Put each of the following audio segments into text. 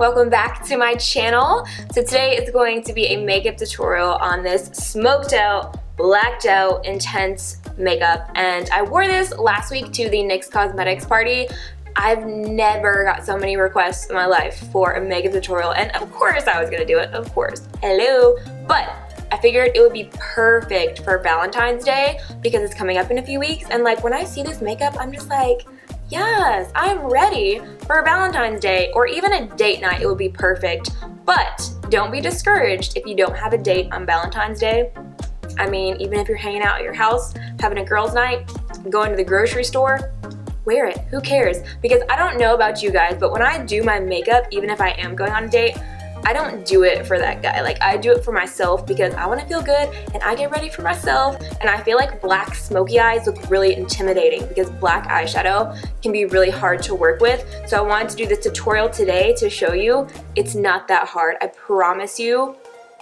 Welcome back to my channel. So today is going to be a makeup tutorial on this smoked out, blacked out, intense makeup. And I wore this last week to the NYX Cosmetics party. I've never got so many requests in my life for a makeup tutorial, and of course I was gonna do it, of course. Hello. But I figured it would be perfect for Valentine's Day because it's coming up in a few weeks, and like when I see this makeup, I'm just like, yes, I'm ready for Valentine's Day, or even a date night. It would be perfect. But don't be discouraged if you don't have a date on Valentine's Day. I mean, even if you're hanging out at your house, having a girls' night, going to the grocery store, wear it. Who cares? Because I don't know about you guys, but when I do my makeup, even if I am going on a date, I don't do it for that guy. Like, I do it for myself because I want to feel good and I get ready for myself. And I feel like black smoky eyes look really intimidating because black eyeshadow can be really hard to work with. So I wanted to do this tutorial today to show you it's not that hard. I promise you,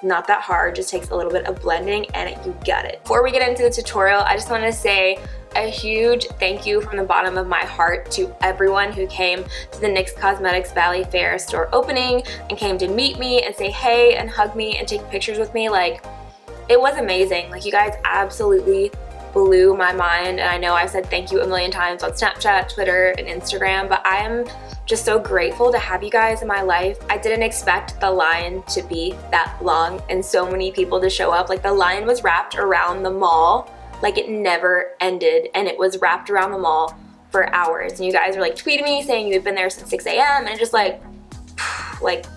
not that hard. Just takes a little bit of blending and you got it. Before we get into the tutorial, I just want to say a huge thank you from the bottom of my heart to everyone who came to the NYX Cosmetics Valley Fair store opening and came to meet me and say hey and hug me and take pictures with me. Like, it was amazing. Like, you guys absolutely blew my mind, and I know I've said thank you a million times on Snapchat, Twitter, and Instagram, but I am just so grateful to have you guys in my life. I didn't expect the line to be that long and so many people to show up. Like, the line was wrapped around the mall. Like, it never ended, and it was wrapped around the mall for hours. And you guys were like tweeting me saying you had been there since 6 a.m. and it just like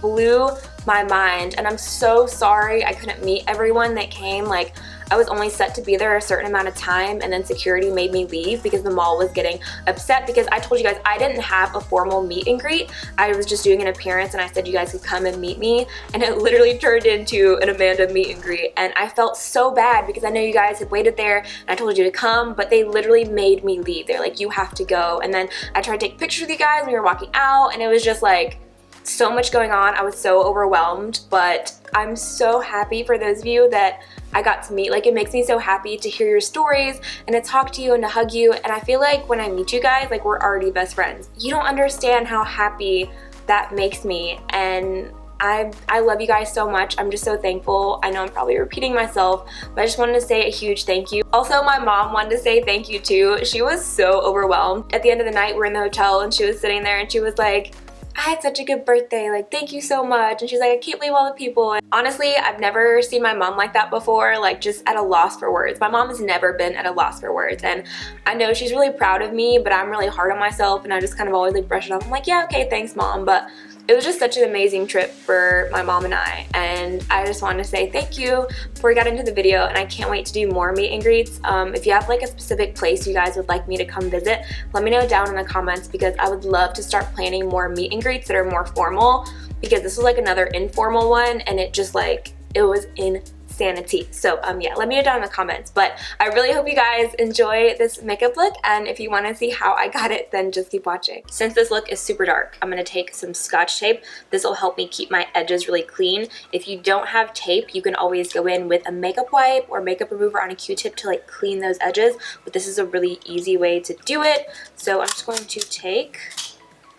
blew my mind. And I'm so sorry I couldn't meet everyone that came. Like, I was only set to be there a certain amount of time, and then security made me leave because the mall was getting upset because I told you guys I didn't have a formal meet and greet. I was just doing an appearance, and I said you guys could come and meet me, and it literally turned into an Amanda meet and greet. And I felt so bad because I know you guys had waited there and I told you to come, but they literally made me leave. They're like, you have to go. And then I tried to take pictures with you guys when we were walking out, and it was just like so much going on. I was so overwhelmed, but I'm so happy for those of you that I got to meet. Like, it makes me so happy to hear your stories and to talk to you and to hug you. And I feel like when I meet you guys, like, we're already best friends. You don't understand how happy that makes me. And I love you guys so much. I'm just so thankful. I know I'm probably repeating myself, but I just wanted to say a huge thank you. Also, my mom wanted to say thank you too. She was so overwhelmed. At the end of the night, we're in the hotel and she was sitting there and she was like, I had such a good birthday, like, thank you so much. And she's like, I can't believe all the people. And honestly, I've never seen my mom like that before, like, just at a loss for words. My mom has never been at a loss for words, and I know she's really proud of me, but I'm really hard on myself, and I just kind of always like brush it off. I'm like, yeah, okay, thanks, Mom. But it was just such an amazing trip for my mom and I, and I just wanted to say thank you before we got into the video, and I can't wait to do more meet and greets. If you have like a specific place you guys would like me to come visit, let me know down in the comments because I would love to start planning more meet and greets that are more formal, because this was like another informal one and it just like, it was insanity. So yeah, let me know down in the comments. But I really hope you guys enjoy this makeup look, and if you want to see how I got it, then just keep watching. Since this look is super dark, I'm going to take some Scotch tape. This will help me keep my edges really clean. If you don't have tape, you can always go in with a makeup wipe or makeup remover on a Q-tip to like clean those edges, but this is a really easy way to do it. So I'm just going to take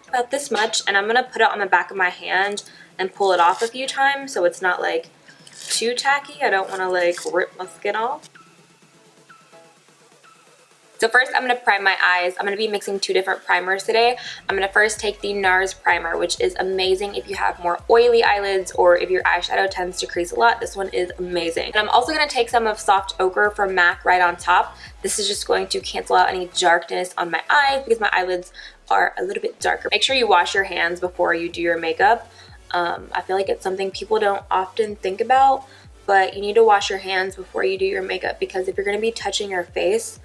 about this much, and I'm going to put it on the back of my hand and pull it off a few times so it's not like too tacky. I don't want to like rip my skin off. So first I'm going to prime my eyes. I'm going to be mixing two different primers today. I'm going to first take the NARS primer, which is amazing if you have more oily eyelids or if your eyeshadow tends to crease a lot. This one is amazing. And I'm also going to take some of Soft Ochre from MAC right on top. This is just going to cancel out any darkness on my eyes because my eyelids are a little bit darker. Make sure you wash your hands before you do your makeup. I feel like it's something people don't often think about, but you need to wash your hands before you do your makeup because if you're going to be touching your face,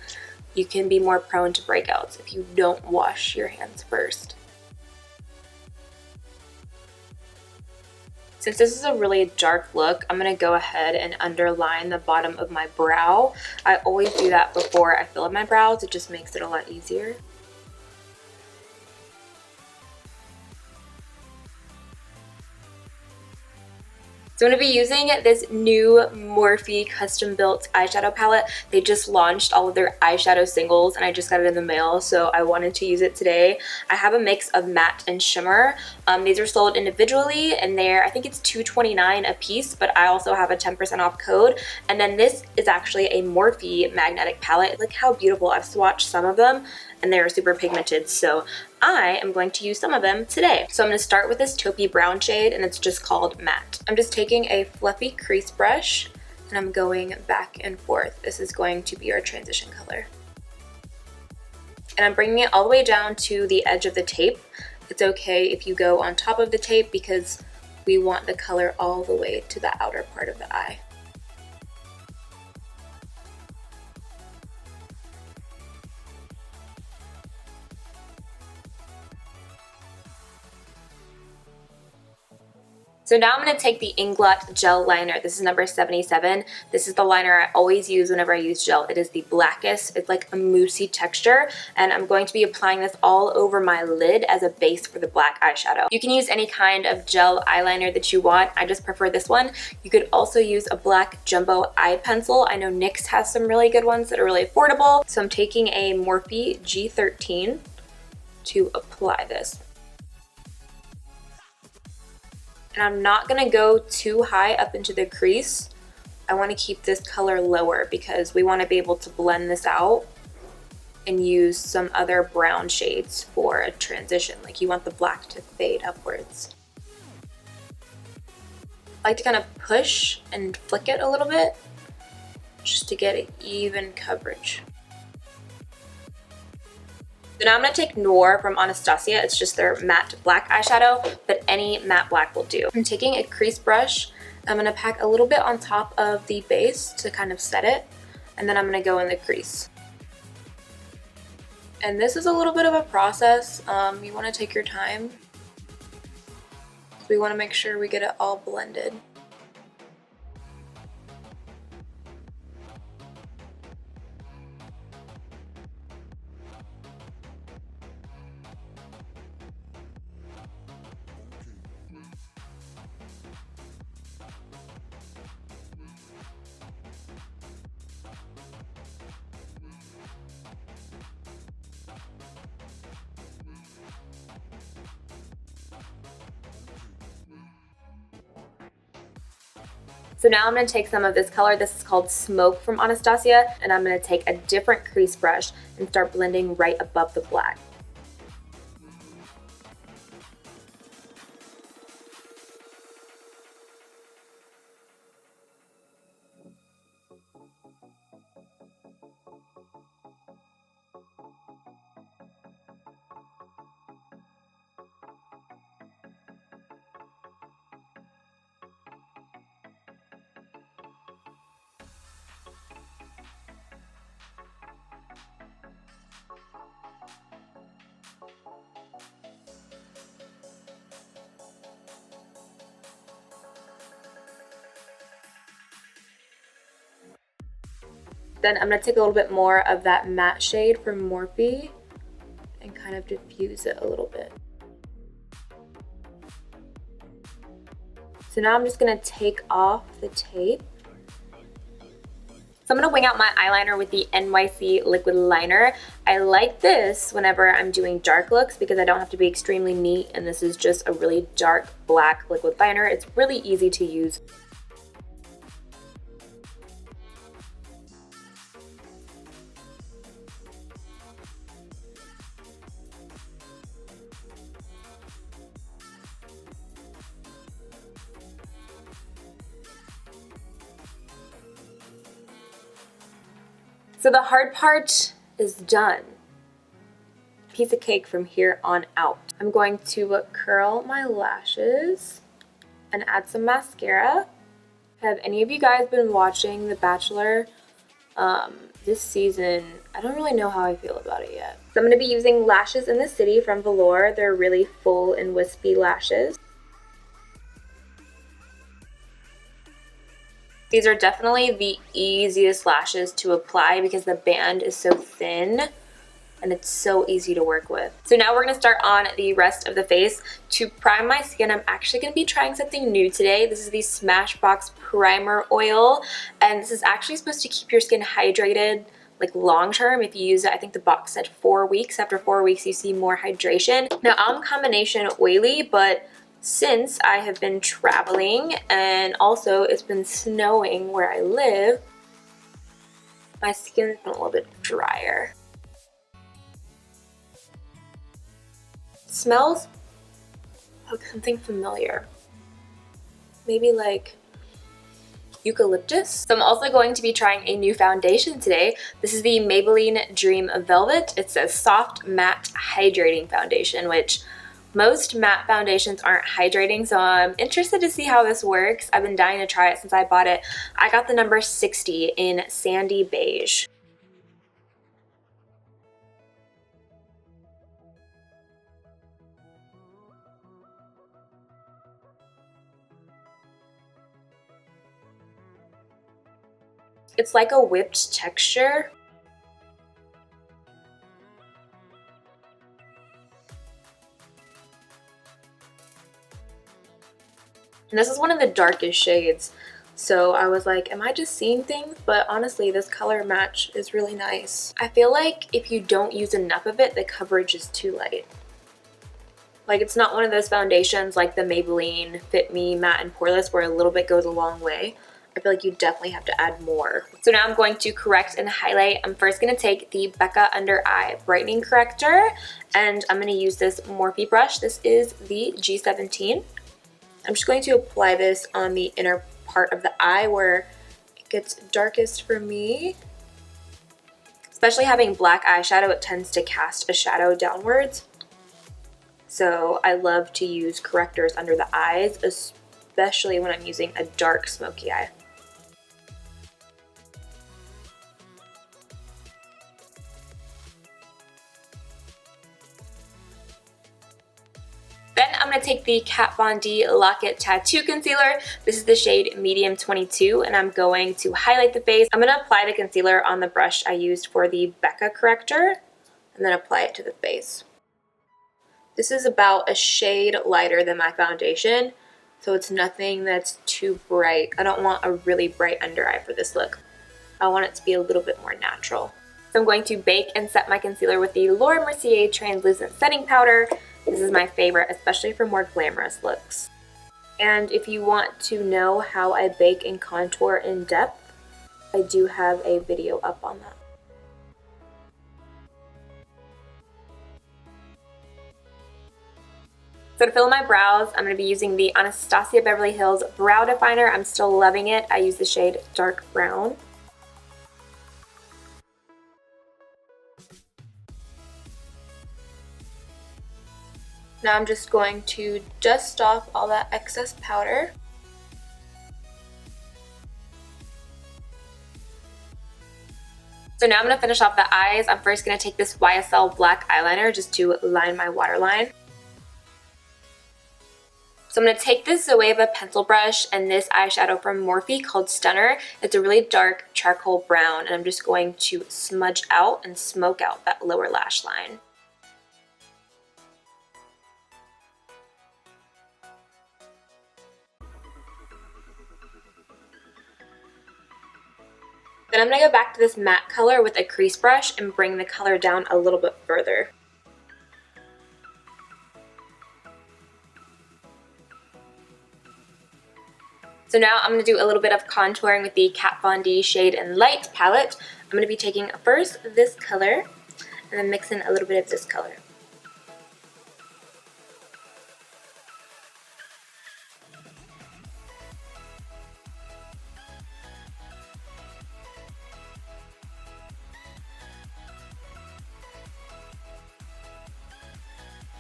you can be more prone to breakouts if you don't wash your hands first. Since this is a really dark look, I'm going to go ahead and underline the bottom of my brow. I always do that before I fill in my brows. It just makes it a lot easier. So I'm going to be using this new Morphe custom built eyeshadow palette. They just launched all of their eyeshadow singles and I just got it in the mail, so I wanted to use it today. I have a mix of matte and shimmer. These are sold individually and I think it's $2.29 a piece, but I also have a 10% off code. And then this is actually a Morphe magnetic palette. Look how beautiful. I've swatched some of them and they're super pigmented, so I am going to use some of them today. So I'm going to start with this taupey brown shade and it's just called Matte. I'm just taking a fluffy crease brush and I'm going back and forth. This is going to be our transition color. And I'm bringing it all the way down to the edge of the tape. It's okay if you go on top of the tape because we want the color all the way to the outer part of the eye. So now I'm going to take the Inglot gel liner. This is number 77. This is the liner I always use whenever I use gel. It is the blackest. It's like a moussey texture. And I'm going to be applying this all over my lid as a base for the black eyeshadow. You can use any kind of gel eyeliner that you want. I just prefer this one. You could also use a black jumbo eye pencil. I know NYX has some really good ones that are really affordable. So I'm taking a Morphe G13 to apply this. And I'm not going to go too high up into the crease. I want to keep this color lower because we want to be able to blend this out and use some other brown shades for a transition. Like you want the black to fade upwards. I like to kind of push and flick it a little bit just to get an even coverage. So now I'm going to take Noir from Anastasia. It's just their matte black eyeshadow, but any matte black will do. I'm taking a crease brush. I'm going to pack a little bit on top of the base to kind of set it, and then I'm going to go in the crease. And this is a little bit of a process. You want to take your time. We want to make sure we get it all blended. So now I'm going to take some of this color. This is called Smoke from Anastasia, and I'm going to take a different crease brush and start blending right above the black. Then I'm going to take a little bit more of that matte shade from Morphe and kind of diffuse it a little bit. So now I'm just going to take off the tape. So I'm going to wing out my eyeliner with the NYC liquid liner. I like this whenever I'm doing dark looks because I don't have to be extremely neat, and this is just a really dark black liquid liner. It's really easy to use. So the hard part is done. Piece of cake from here on out. I'm going to curl my lashes and add some mascara. Have any of you guys been watching The Bachelor this season? I don't really know how I feel about it yet. So I'm going to be using Lashes in the City from Velour. They're really full and wispy lashes. These are definitely the easiest lashes to apply because the band is so thin. and it's so easy to work with. So now we're gonna start on the rest of the face. To prime my skin, I'm actually gonna be trying something new today. This is the Smashbox Primer Oil, and this is actually supposed to keep your skin hydrated like long term. If you use it, I think the box said 4 weeks. After 4 weeks, you see more hydration. Now I'm combination oily, but since I have been traveling and also it's been snowing where I live, my skin's been a little bit drier. It smells like something familiar. Maybe like eucalyptus. So I'm also going to be trying a new foundation today. This is the Maybelline Dream Velvet. It's a soft matte hydrating foundation, which most matte foundations aren't hydrating, so I'm interested to see how this works. I've been dying to try it since I bought it. I got the number 60 in Sandy Beige. It's like a whipped texture. And this is one of the darkest shades. So I was like, am I just seeing things? But honestly, this color match is really nice. I feel like if you don't use enough of it, the coverage is too light. Like, it's not one of those foundations like the Maybelline Fit Me Matte and Poreless where a little bit goes a long way. I feel like you definitely have to add more. So now I'm going to correct and highlight. I'm first going to take the Becca Under Eye Brightening Corrector, and I'm going to use this Morphe brush. This is the G17. I'm just going to apply this on the inner part of the eye where it gets darkest for me. Especially having black eyeshadow, it tends to cast a shadow downwards. So I love to use correctors under the eyes, especially when I'm using a dark smoky eye. Then I'm going to take the Kat Von D Lock It Tattoo Concealer. This is the shade Medium 22, and I'm going to highlight the face. I'm going to apply the concealer on the brush I used for the Becca corrector, and then apply it to the face. This is about a shade lighter than my foundation, so it's nothing that's too bright. I don't want a really bright under eye for this look. I want it to be a little bit more natural. So I'm going to bake and set my concealer with the Laura Mercier Translucent Setting Powder. This is my favorite, especially for more glamorous looks. And if you want to know how I bake and contour in depth, I do have a video up on that. So to fill my brows, I'm going to be using the Anastasia Beverly Hills Brow Definer. I'm still loving it. I use the shade Dark Brown. Now I'm just going to dust off all that excess powder. So now I'm going to finish off the eyes. I'm first going to take this YSL black eyeliner just to line my waterline. So I'm going to take this Zoeva pencil brush and this eyeshadow from Morphe called Stunner. It's a really dark charcoal brown, and I'm just going to smudge out and smoke out that lower lash line. Then I'm going to go back to this matte color with a crease brush and bring the color down a little bit further. So now I'm going to do a little bit of contouring with the Kat Von D Shade and Light palette. I'm going to be taking first this color and then mixing a little bit of this color.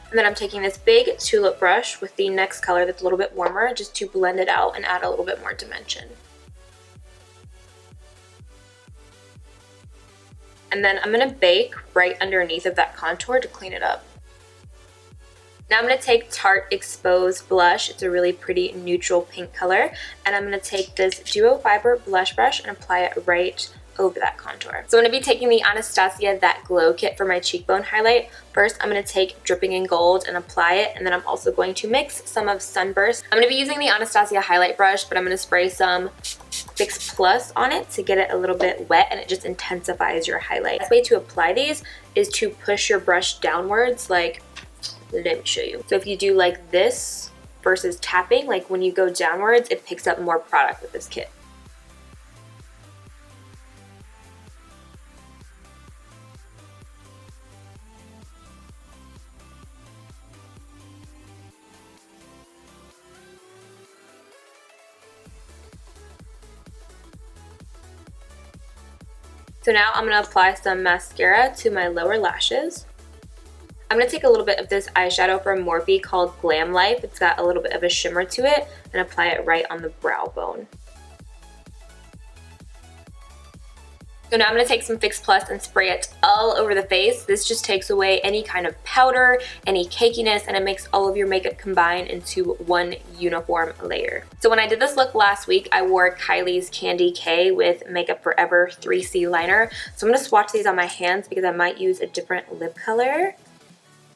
And then I'm taking this big tulip brush with the next color that's a little bit warmer just to blend it out and add a little bit more dimension. And then I'm going to bake right underneath of that contour to clean it up. Now I'm going to take Tarte Exposed Blush. It's a really pretty neutral pink color. And I'm going to take this Duo Fiber blush brush and apply it right over that contour. So I'm going to be taking the Anastasia That Glow Kit for my cheekbone highlight. First, I'm going to take Dripping in Gold and apply it, and then I'm also going to mix some of Sunburst. I'm going to be using the Anastasia highlight brush, but I'm going to spray some Fix Plus on it to get it a little bit wet, and it just intensifies your highlight. The best way to apply these is to push your brush downwards, like, let me show you. So if you do like this versus tapping, like when you go downwards, it picks up more product with this kit. So now I'm going to apply some mascara to my lower lashes. I'm going to take a little bit of this eyeshadow from Morphe called Glam Life. It's got a little bit of a shimmer to it, and apply it right on the brow bone. So now I'm going to take some Fix Plus and spray it all over the face. This just takes away any kind of powder, any cakiness, and it makes all of your makeup combine into one uniform layer. So when I did this look last week, I wore Kylie's Candy K with Makeup Forever 3C liner. So I'm going to swatch these on my hands because I might use a different lip color.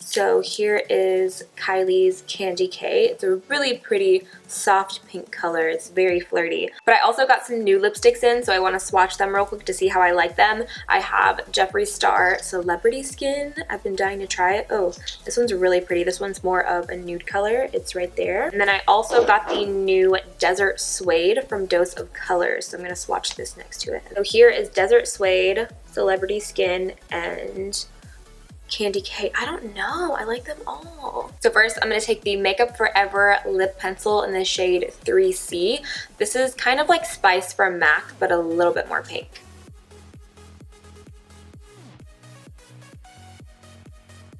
So here is Kylie's Candy K. It's a really pretty soft pink color. It's very flirty. But I also got some new lipsticks in, so I want to swatch them real quick to see how I like them. I have Jeffree Star Celebrity Skin. I've been dying to try it. Oh, this one's really pretty. This one's more of a nude color. It's right there. And then I also got the new Desert Suede from Dose of Colors. So I'm going to swatch this next to it. So here is Desert Suede, Celebrity Skin, and Candy K. I don't know. I like them all. So first, I'm going to take the Makeup Forever lip pencil in the shade 3C. This is kind of like Spice from MAC, but a little bit more pink.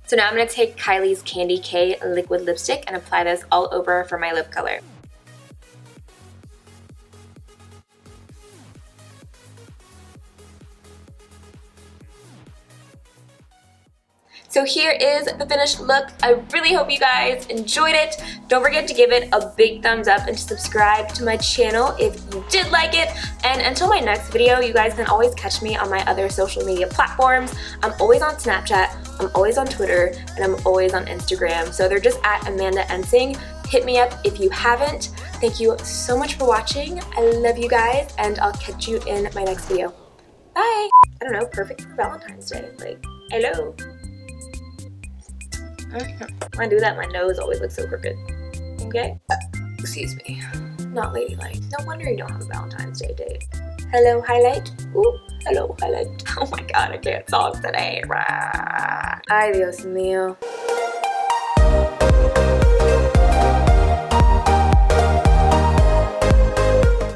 So now I'm going to take Kylie's Candy K liquid lipstick and apply this all over for my lip color. So here is the finished look. I really hope you guys enjoyed it. Don't forget to give it a big thumbs up and to subscribe to my channel if you did like it. And until my next video, you guys can always catch me on my other social media platforms. I'm always on Snapchat, I'm always on Twitter, and I'm always on Instagram. So they're just at Amanda Ensing. Hit me up if you haven't. Thank you so much for watching. I love you guys, and I'll catch you in my next video. Bye. I don't know, perfect for Valentine's Day. Like, hello. When I do that, my nose always looks so crooked. Okay? Excuse me. Not ladylike. No wonder you don't have a Valentine's Day date. Hello, highlight. Ooh, hello, highlight. Oh my god, I can't talk today. Ay, Dios mío.